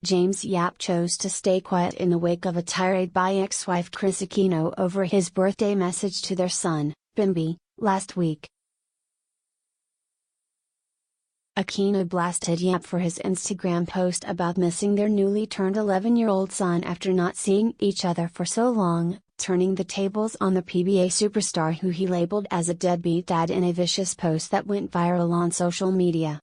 James Yap chose to stay quiet in the wake of a tirade by ex-wife Kris Aquino over his birthday message to their son, Bimby, last week. Aquino blasted Yap for his Instagram post about missing their newly turned 11-year-old son after not seeing each other for so long, turning the tables on the PBA superstar who he labeled as a deadbeat dad in a vicious post that went viral on social media.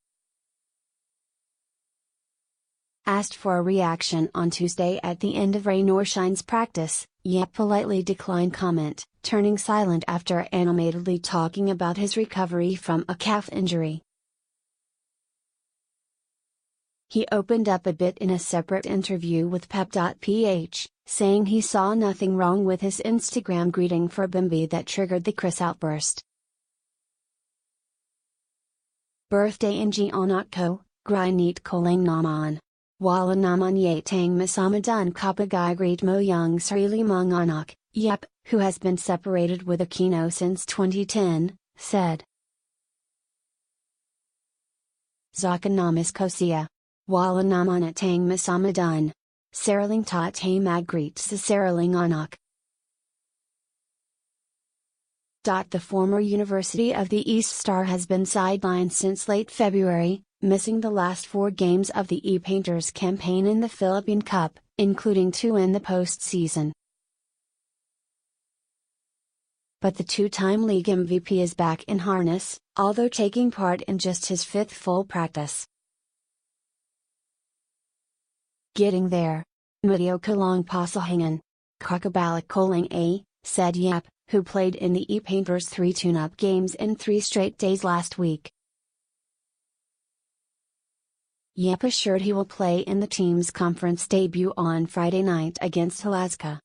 Asked for a reaction on Tuesday at the end of Rain or Shine's practice, Yap politely declined comment, turning silent after animatedly talking about his recovery from a calf injury. He opened up a bit in a separate interview with Pep.ph, saying he saw nothing wrong with his Instagram greeting for Bimby that triggered the Kris outburst. Birthday ng anak ko, grineet ko lang naman. Wala naman yatang masama dun kapag greet mo yung sarili mong anak, Yap, who has been separated with Aquino since 2010, said. Tsaka namas ko siya. Wala naman atang masama dun. Sariling tatay greet sa sariling anak. The former University of the East star has been sidelined since late February, missing the last 4 games of the E-Painters campaign in the Philippine Cup, including 2 in the postseason. But the 2-time league MVP is back in harness, although taking part in just his 5th full practice. Getting there. Medyo ko lang pasahangan. Kakabalik ko lang said Yap, who played in the E-Painters 3 tune-up games in 3 straight days last week. Yap assured he will play in the team's conference debut on Friday night against Alaska.